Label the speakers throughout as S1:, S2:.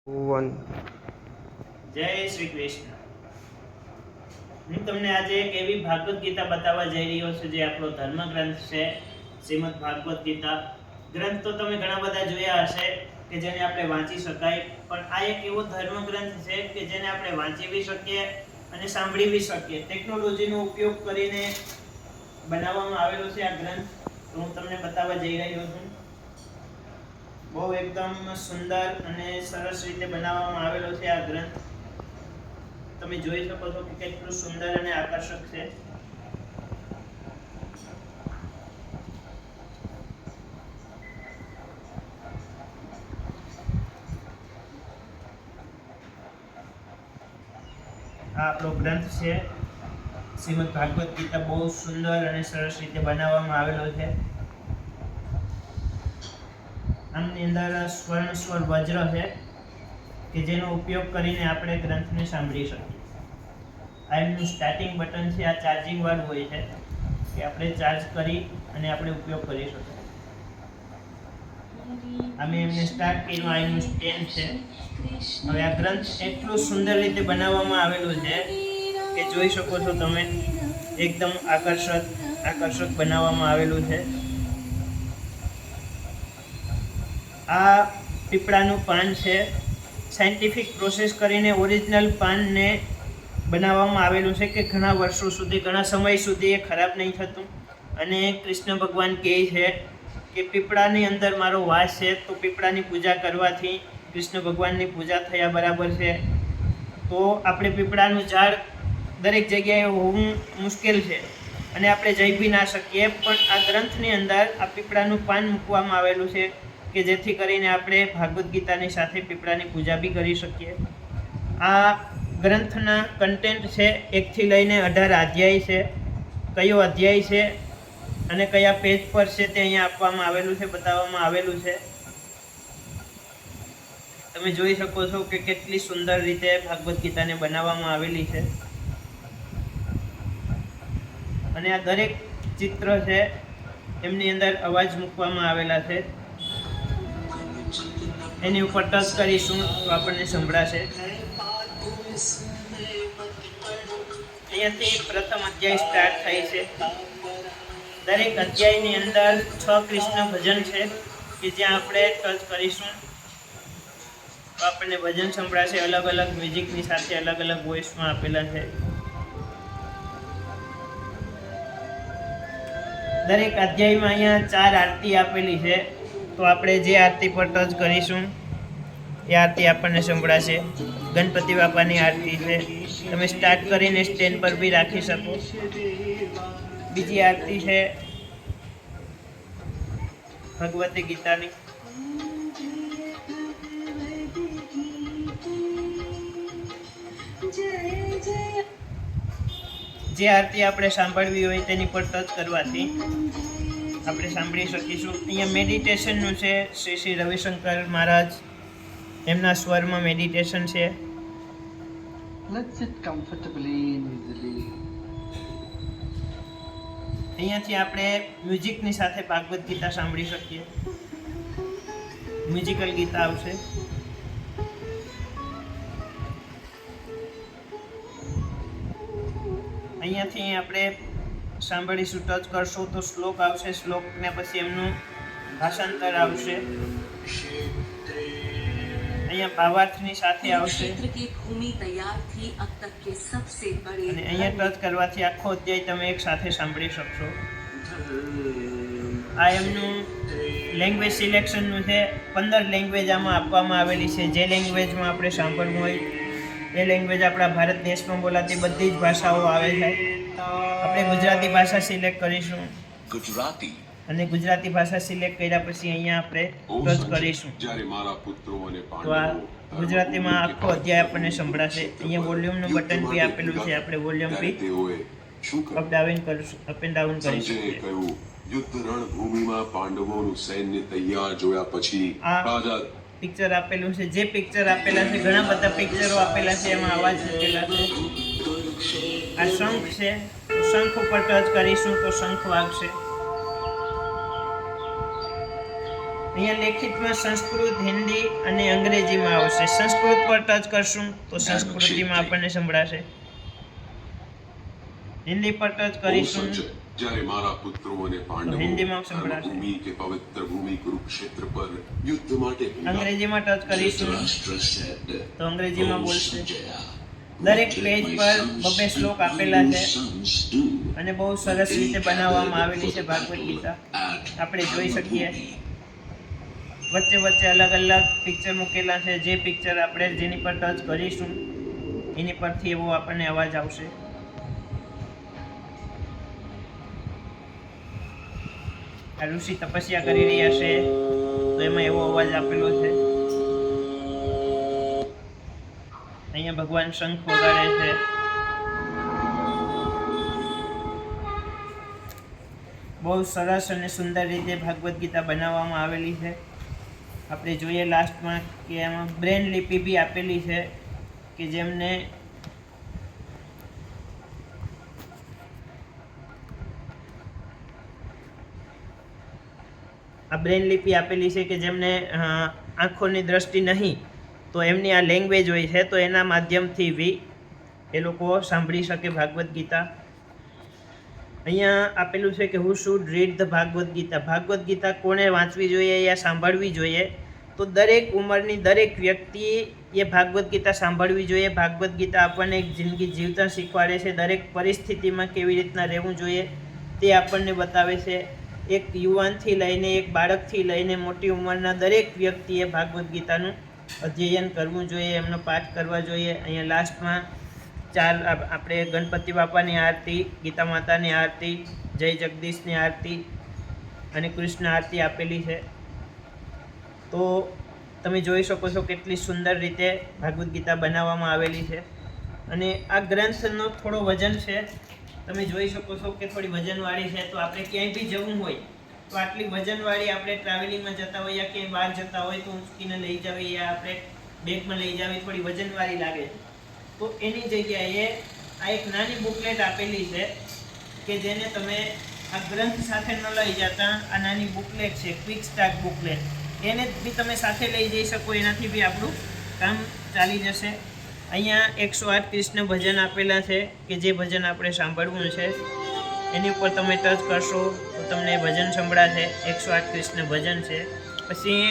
S1: One.
S2: જય શ્રી કૃષ્ણ. હું તમને આજે એક એવી ભાગવત ગીતા બતાવવા જઈ રહ્યો છું જે આપણો ધર્મ ગ્રંથ છે, શ્રીમદ ભાગવત ગીતા. ગ્રંથ તો તમે ઘણા બધા જોયા હશે કે જેને આપણે વાંચી શકાય, પણ આ એક એવો ધર્મ ગ્રંથ છે કે જેને આપણે વાંચી બી શકીએ અને સાંભળી બી શકીએ. ટેકનોલોજીનો ઉપયોગ કરીને બનાવવામાં આવેલો છે આ ગ્રંથ. તો હું તમને બતાવવા જઈ રહ્યો છું. બહુ એકદમ સુંદર અને સરસ રીતે બનાવવામાં આવેલો છે આ ગ્રંથ. તમે જોઈ શકો છો કે કેટલું સુંદર અને આકર્ષક છે. આ આપણો ગ્રંથ છે શ્રીમદ ભાગવત ગીતા. બહુ સુંદર અને સરસ રીતે બનાવવામાં આવેલો છે. આમની અંદર સ્વર્ણ સ્વર વજ્ર છે કે જેનો ઉપયોગ કરીને આપણે ગ્રંથને સાંભળી શકીએ. આ એમનું સ્ટાર્ટિંગ બટન છે. આ ચાર્જિંગ વાળું હોય છે કે આપણે ચાર્જ કરી અને આપણે ઉપયોગ કરી શકીએ. અમે એમને સ્ટાર્ટ કર્યું. આ એનું સ્ટેન્ડ છે. હવે આ ગ્રંથ એટલું સુંદર રીતે બનાવવામાં આવેલું છે કે જોઈ શકો છો તમે. એકદમ આકર્ષક બનાવવામાં આવેલું છે. આ પીપળાનું પાન છે. સાયન્ટિફિક પ્રોસેસ કરીને ઓરિજિનલ પાનને બનાવવામાં આવેલું છે કે ઘણા વર્ષો સુધી, ઘણા સમય સુધી એ ખરાબ નહીં થતું. અને કૃષ્ણ ભગવાન કહે છે કે પીપળાની અંદર મારો વાસ છે, તો પીપળાની પૂજા કરવાથી કૃષ્ણ ભગવાનની પૂજા થયા બરાબર છે. તો આપણે પીપળાનું ઝાડ દરેક જગ્યાએ હોવું મુશ્કેલ છે અને આપણે જઈ બી ના શકીએ, પણ આ ગ્રંથની અંદર આ પીપળાનું પાન મૂકવામાં આવેલું છે કે જેથી કરીને આપણે ભાગવત ગીતાની સાથે પીપળાની પૂજા બી કરી શકીએ. આ ગ્રંથના કન્ટેન્ટ છે 1 થી લઈને 18 અધ્યાય છે. કયો અધ્યાય છે અને કયા પેજ પર છે તે અહીંયા આપવામાં આવેલું છે, બતાવવામાં આવેલું છે. તમે જોઈ શકો છો કે કેટલી સુંદર રીતે ભાગવત ગીતાને બનાવવામાં આવેલી છે. અને આ દરેક ચિત્ર છે એમની અંદર અવાજ મૂકવામાં આવેલા છે. એની ઉપર ટચ કરીશું તો આપણને સંભળાશે. અહીંયાથી પ્રથમ અધ્યાય સ્ટાર્ટ થાય છે. દરેક અધ્યાયની અંદર 6 કૃષ્ણ ભજન છે કે જ્યાં આપણે ટચ કરીશું તો આપણને ભજન સંભળાશે. અલગ અલગ મ્યુઝિકની સાથે અલગ અલગ વોઇસમાં આપેલા છે. દરેક અધ્યાયમાં અહીંયા 4 આરતી આપેલી છે. તો આપણે જે આરતી પર ટચ કરીશું એ આરતી આપણને સંભળાશે. ગણપતિ બાપાની આરતી છે. તમે સ્ટાર્ટ કરીને સ્ટેન્ડ પર બી રાખી શકો. બીજી આરતી છે ભગવતી ગીતાની. જે આરતી આપણે સાંભળવી હોય તેની પર ટચ કરવાથી આપણે સાંભળી શકીશું. અહીંયા મેડિટેશનનું છે. શ્રી રવિશંકર મહારાજ એમના સ્વરમાં મેડિટેશન છે.
S3: Let's sit comfortably and easily.
S2: અહીંયાથી આપણે મ્યુઝિકની સાથે ભાગવત ગીતા સાંભળી શકીએ. મ્યુઝિકલ ગીતા આવશે. અહીંયાથી આપણે સાંભળીશું. ટચ કરશો તો શ્લોક આવશે. શ્લોકને પછી એમનું ભાષાંતર આવશે. અહીંયા ભાવાર્થની સાથે આવશે. અને અહીંયા ટચ કરવાથી આખો અધ્યાય તમે એક સાથે સાંભળી શકશો. આ એમનું લેંગ્વેજ સિલેક્શનનું છે. 15 લેંગ્વેજ આમાં આપવામાં આવેલી છે. જે લેંગ્વેજમાં આપણે સાંભળવું હોય એ લેંગ્વેજ આપણા ભારત દેશમાં બોલાતી બધી જ ભાષાઓ આવે છે. આપણે ગુજરાતી ભાષા સિલેક્ટ કરીશું.
S4: ગુજરાતી
S2: અને ગુજરાતી ભાષા સિલેક્ટ કર્યા પછી અહીંયા આપણે ટચ કરીશું તો આ ગુજરાતીમાં આખો અધ્યાય આપણને સંભળાશે. અહીંયા વોલ્યુમનું બટન બી આપેલું છે. આપણે volume B up and down કરી શકીએ.
S4: યુદ્ધ રણભૂમિમાં પાંડવોનું સૈન્ય તૈયાર જોયા પછી રાજા
S2: પિક્ચર આપેલું છે. જે પિક્ચર આપેલા છે, ઘણા બધા પિક્ચરો આપેલા છે, એમાં અવાજ મૂકેલા છે. આ શંખ છે. શંખ ઉપર ટચ કરીશું તો શંખ વાગશે. અહીંયા લેખિતમાં સંસ્કૃત, હિન્દી અને અંગ્રેજીમાં આવશે. સંસ્કૃત પર ટચ કરશું તો સંસ્કૃતિમાં આપણને સંભળાશે. હિન્દી પર ટચ
S4: ओ
S2: કરીશું
S4: संजय, જ્યારે મારા પુત્રો અને પાંડવો
S2: હિન્દીમાં સંભળાશે.
S4: ભૂમિ કે પવિત્ર ભૂમિ કુરુક્ષેત્ર પર યુદ્ધ માટે ભેગા
S2: અંગ્રેજીમાં ટચ કરીશું
S1: Dhritarashtra said,
S2: તો અંગ્રેજીમાં
S1: "O
S2: બોલશે.
S1: Sanjaya,
S2: દરેક
S1: what
S2: પેજ
S1: did my
S2: પર
S1: sons
S2: બબ્બે
S1: do
S2: શ્લોક
S1: to
S2: આપેલા
S1: your
S2: છે
S1: sons do
S2: અને બહુ સરસ
S1: when
S2: રીતે
S1: they
S2: બનાવવામાં
S1: gathered
S2: આવેલી
S1: for
S2: છે
S1: the
S2: Bhagavat
S1: battle
S2: Gita.
S1: at
S2: આપણે જોઈ શકીએ
S1: Brahmabhumi?"
S2: વચ્ચે વચ્ચે અલગ અલગ પિક્ચર મૂકેલા છે. જે પિક્ચર આપણે જેની પર ટચ કરીશું એની પરથી એવો આપણને અવાજ આવશે. આ ઋષિ તપસ્યા કરી રહ્યા છે તો એમાં એવો અવાજ આપેલો છે. અહીંયા ભગવાન શંખ વગાડે છે. બહુ સરસ અને સુંદર રીતે ભાગવત ગીતા બનાવવામાં આવેલી છે. આપણે જોઈએ લાસ્ટમાં કે એમાં બ્રેન લિપિ બી આપેલી છે કે જેમને આ બ્રેન લિપિ આપેલી છે કે જેમને આંખોની દ્રષ્ટિ નહીં તો એમની આ લેંગ્વેજ હોય છે તો એના માધ્યમથી બી એ લોકો સાંભળી શકે ભાગવત ગીતા. અહીંયા આપેલું છે કે who should read the Bhagavad Gita. Bhagavad Gita કોણે વાંચવી જોઈએ યા સાંભળવી જોઈએ? તો દરેક ઉંમરની દરેક વ્યક્તિએ એ ભાગવત ગીતા સાંભળવી જોઈએ. ભાગવત ગીતા આપણને એક જિંદગી જીવતા શીખવાડે છે. દરેક પરિસ્થિતિમાં કેવી રીતના રહેવું જોઈએ તે આપણને બતાવે છે. એક યુવાનથી લઈને એક બાળકથી લઈને મોટી ઉંમરના દરેક વ્યક્તિએ ભાગવત ગીતાનું અધ્યયન કરવું જોઈએ, એમનો પાઠ કરવા જોઈએ. અહીંયા લાસ્ટમાં આપણે ગણપતિ બાપાની આરતી, ગીતા માતાની આરતી, જય જગદીશની આરતી અને કૃષ્ણ આરતી આપેલી છે. તો તમે જોઈ શકો છો કેટલી સુંદર રીતે ભાગવત ગીતા બનાવવામાં આવેલી છે. અને આ ગ્રંથનો થોડો વજન છે, તમે જોઈ શકો છો કે થોડી વજનવાળી છે. તો આપણે ક્યાંય બી જવું હોય તો આટલી વજનવાળી આપણે ટ્રાવેલિંગમાં જતા હોય યા ક્યાંય બહાર જતા હોય તો ઊંચકીને લઈ જવી યા આપણે બેગમાં લઈ જવી થોડી વજનવાળી લાગે છે. તો એની જગ્યાએ આ એક નાની બુકલેટ આપેલી છે કે જેને તમે આ ગ્રંથ સાથે ન લઈ જતા આ નાની બુકલેટ છે, ક્વિક સ્ટાર્ટ બુકલેટ, એને બી તમે સાથે લઈ જઈ શકો. એનાથી બી આપણું કામ ચાલી જશે. અહીંયા 108 કૃષ્ણ ભજન આપેલા છે કે જે ભજન આપણે સાંભળવું છે એની ઉપર તમે ટચ કરશો તો તમને ભજન સંભળાશે. 108 કૃષ્ણ ભજન છે. પછી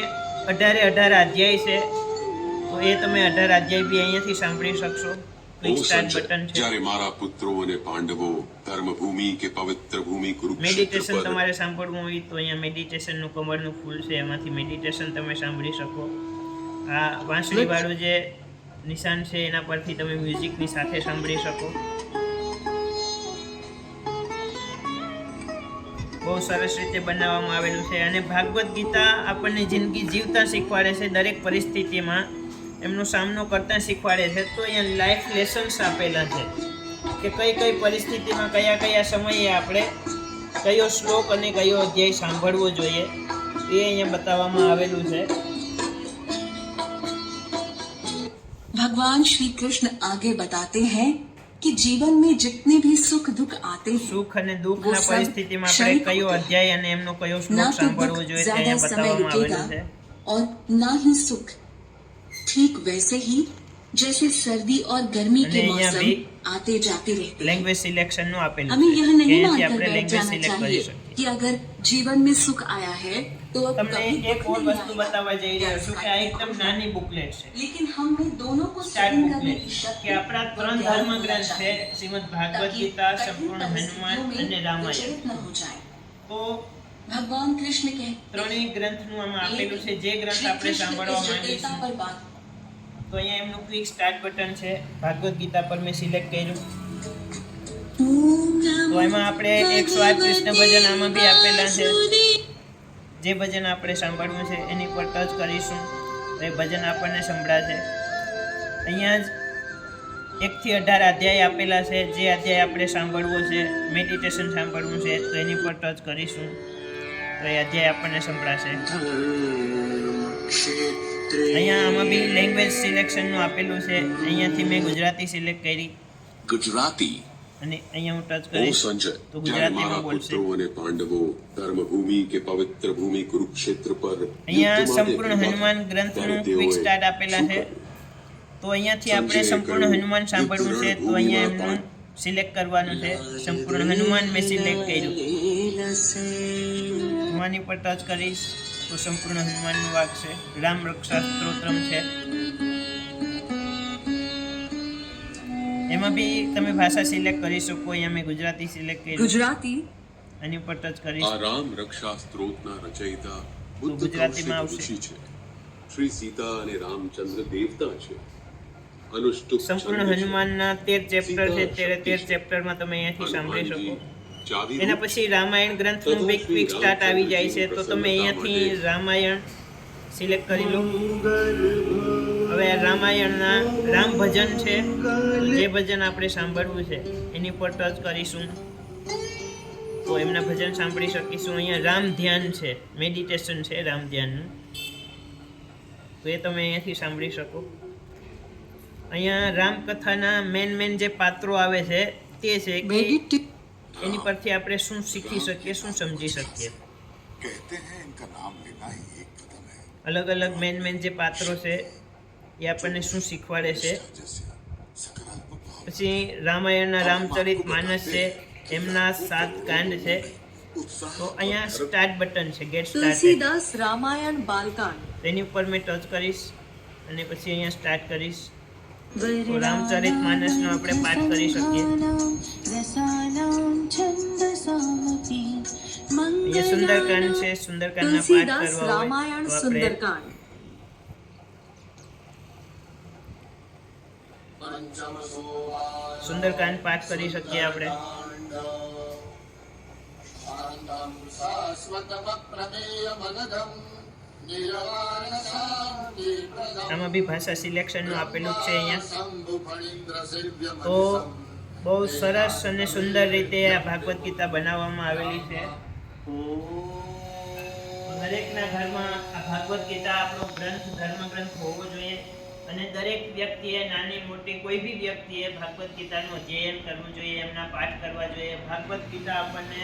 S2: 18 અધ્યાય છે તો એ તમે 18 અધ્યાય બી અહીંયાથી સાંભળી શકશો. ક્વિક
S4: ઓ
S2: સ્ટાર્ટ
S4: સંજય,
S2: બટન છે.
S4: જ્યારે મારા પુત્રો અને પાંડવો ધર્મભૂમિ કે પવિત્ર ભૂમિ કુરુક્ષેત્ર
S2: મેડિટેશન
S4: પર
S2: તમારે સાંભળવું હોય તો અહીંયા મેડિટેશનનું કમળનું ફૂલ છે, એમાંથી મેડિટેશન તમે સાંભળી શકો. આ વાંસળીવાળું જે નિશાન છે એના પરથી તમે મ્યુઝિકની સાથે સાંભળી શકો. બહુ સરસ રીતે બનાવવામાં આવેલું છે. અને ભાગવત ગીતા આપણને જિંદગી જીવતા શીખવાડે છે, દરેક પરિસ્થિતિમાં એમનો સામનો કરતા શીખવાડે છે. તો અહીંયા લાઈફ લેસન્સ આપેલા છે કે કઈ કઈ પરિસ્થિતિમાં કયા કયા સમયે આપણે કયો શ્લોક અને કયો અધ્યાય સાંભળવો જોઈએ એ અહીંયા બતાવવામાં આવેલું છે.
S5: भगवान श्री कृष्ण आगे बताते हैं कि जीवन में जितने भी सुख दुख आते हैं
S2: સુખ અને દુઃખના પરિસ્થિતિમાં આપણે કયો અધ્યાય અને એમનો કયો શ્લોક
S5: ना तो
S2: સાંભળવો
S5: दुख
S2: જોઈએ તે
S5: ज्यादा
S2: અહીંયા
S5: समय
S2: બતાવવામાં આવેલું છે.
S5: रुकेगा और ना ही सुख. ठीक वैसे ही जैसे सर्दी और गर्मी के
S2: અને અહીંયા
S5: मौसम
S2: भी
S5: आते जाते रहते हैं.
S2: લેંગ્વેજ સિલેક્શનનું આપેલું
S5: हमें
S2: છે
S5: यह
S2: કે
S5: नहीं
S2: અહીંયાથી
S5: मानकर
S2: આપણે
S5: बैठ
S2: લેંગ્વેજ
S5: जाना
S2: સિલેક્ટ કરી
S5: चाहिए
S2: શકીએ.
S5: कि अगर जीवन में सुख आया है तो अब
S2: તમને
S5: कभी
S2: એક
S5: दुख
S2: ઓર
S5: नहीं
S2: વસ્તુ
S5: आएगा.
S2: બતાવવા જઈ રહ્યો છું કે આ એકદમ નાની બુકલેટ છે,
S5: लेकिन हमें दोनों को
S2: સ્ટાર્ટ
S5: सहन करने
S2: બુકલેટ
S5: की
S2: કે
S5: शक्ति
S2: આપણા
S5: और
S2: 3
S5: ज्ञान
S2: ધર્મ
S5: होना
S2: ગ્રંથ છે,
S5: चाहिए
S2: શ્રીમદ ભાગવત
S5: ताकि
S2: ગીતા,
S5: कठिन
S2: સંપૂર્ણ હનુમાન
S5: परिस्थितियों
S2: અને
S5: में
S2: રામાયણ.
S5: विचलित न हो जाए.
S2: તો
S5: भगवान कृष्ण कहते
S2: ત્રણેય ગ્રંથનું આમાં આપેલું છે. જે ગ્રંથ આપણે સાંભળવા માંગીશું
S5: पर बात
S2: તો અહીંયા એમનું ક્વિક સ્ટાર્ટ બટન છે. ભાગવત ગીતા પર મેં સિલેક્ટ કર્યું તો એમાં આપણે 108 કૃષ્ણ ભજન આમાં બી આપેલા છે. જે ભજન આપણે સાંભળવું છે એની પર ટચ કરીશું તો એ ભજન આપણને સંભળાશે. અહીંયા જ 1 થી 18 અધ્યાય આપેલા છે. જે અધ્યાય આપણે સાંભળવો છે, મેડિટેશન સાંભળવું છે તો એની પર ટચ કરીશું તો એ અધ્યાય આપણને સંભળાશે. અહીંયા આમાં બી લેંગ્વેજ સિલેક્શનનું આપેલું છે. અહીંયાથી મેં ગુજરાતી સિલેક્ટ કરી.
S1: Gujarati
S2: અને અહીંયા હું ટચ
S4: ઓ
S2: કરીશ
S4: સંજય,
S2: તો
S4: જ્યારે
S2: ગુજરાતીમાં
S4: મારા
S2: બોલશે.
S4: પુત્રો અને પાંડવો ધર્મભૂમિ કે પવિત્ર ભૂમિ કુરુક્ષેત્ર પર
S2: અહીંયા
S4: યુદ્ધ માટે
S2: સંપૂર્ણ
S4: ઉભા
S2: હનુમાન
S4: હતા,
S2: ગ્રંથનું
S4: ત્યારે તેઓએ
S2: ક્વિક સ્ટાર્ટ આપેલા
S4: શું
S2: છે.
S4: કર્યું?
S2: તો અહીંયાથી આપણે
S4: સંજયે
S2: સંપૂર્ણ
S4: કહ્યું,
S2: હનુમાન સાંભળવું છે. તો અહીંયા એમનું
S4: યુદ્ધ
S2: સિલેક્ટ કરવાનું છે. સંપૂર્ણ હનુમાન મેં સિલેક્ટ કર્યું. હું આની પર ટચ કરીશ તો સંપૂર્ણ હનુમાનનું વાક છે. રામ રક્ષા સ્તોત્રમ છે. એમાં બી તમે ભાષા સિલેક્ટ કરી શકો. અહીંયા મેં ગુજરાતી સિલેક્ટ કર્યું.
S5: गुजराती
S2: આની ઉપર ટચ કરીશ.
S4: આ રામ રક્ષા સ્ત્રોતના રચયિતા બુદ્ધ
S2: ગુજરાતીમાં
S4: કૌશિક
S2: આવશે.
S4: ઋષિ છે. શ્રી સીતા અને રામચંદ્ર દેવતા છે. અનુષ્ટુપ
S2: સંપૂર્ણ
S4: છંદ છે.
S2: હનુમાનના 13 ચેપ્ટર છે. 13 ચેપ્ટરમાં તમે અહીંયાથી સાંભળી શકો. એના પછી રામાયણ ગ્રંથનું બી ક્વિક સ્ટાર્ટ આવી જાય છે. તો તમે અહીંયાથી રામાયણ સિલેક્ટ કરી લો. હવે રામાયણના રામ ભજન છે. જે ભજન આપણે સાંભળવું છે એની પર ટચ કરીશું તો એમના ભજન સાંભળી શકીશું. અહીંયા રામ ધ્યાન છે, મેડિટેશન છે રામ ધ્યાનનું. તો એ તમે અહીંયાથી સાંભળી શકો. અહીંયા રામકથાના મેન જે પાત્રો આવે છે તે છે કે
S5: मेडिटेट
S2: એની પરથી આપણે શું શીખી શકીએ, શું સમજી શકીએ.
S1: कहते हैं इनका नाम लेना ही एक कदम है
S2: અલગ અલગ મેન જે પાત્રો છે એ આપણને શું શીખવાડે છે.
S1: जैसे सकारात्मक भाव
S2: પછી રામાયણના રામચરિત માનસ છે, એમના 7 કાંડ છે. તો અહીંયા સ્ટાર્ટ બટન છે, ગેટ સ્ટાર્ટેડ.
S5: तुलसीदास रामायण बालकांड
S2: તેની ઉપર મેં ટચ કરીશ અને પછી અહીંયા સ્ટાર્ટ કરીશ. તો રામચરિત માનસનો આપણે પાઠ કરી શકીએ. અહીંયા સુંદરકાંડ છે, સુંદરકાંડના પાઠ
S5: तुलसीदास
S2: કરવા હોય
S5: रामायण
S2: તો આપણે
S5: सुंदरकांड
S2: સુંદરકાંડ પાઠ કરી શકીએ આપણે. આમાં બી ભાષા સિલેક્શનનું આપેલું જ છે અહીંયા. તો બહુ સરસ અને સુંદર રીતે આ ભાગવત ગીતા બનાવવામાં આવેલી છે. દરેકના ઘરમાં આ ભાગવત ગીતા આપણો ગ્રંથ, ધર્મ ગ્રંથ હોવો જોઈએ. અને દરેક વ્યક્તિએ, નાની મોટી કોઈ બી વ્યક્તિએ ભાગવત ગીતાનું અધ્યયન કરવું જોઈએ, એમના પાઠ કરવા જોઈએ. ભાગવત ગીતા આપણને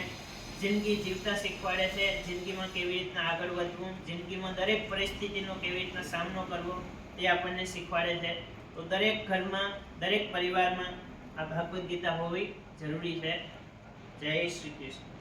S2: જિંદગી જીવતા શીખવાડે છે. જિંદગીમાં કેવી રીતના આગળ વધવું, જિંદગીમાં દરેક પરિસ્થિતિનો કેવી રીતના સામનો કરવો તે આપણને શીખવાડે છે. તો દરેક ઘરમાં, દરેક પરિવારમાં આ ભાગવત ગીતા હોવી જરૂરી છે. જય શ્રી કૃષ્ણ.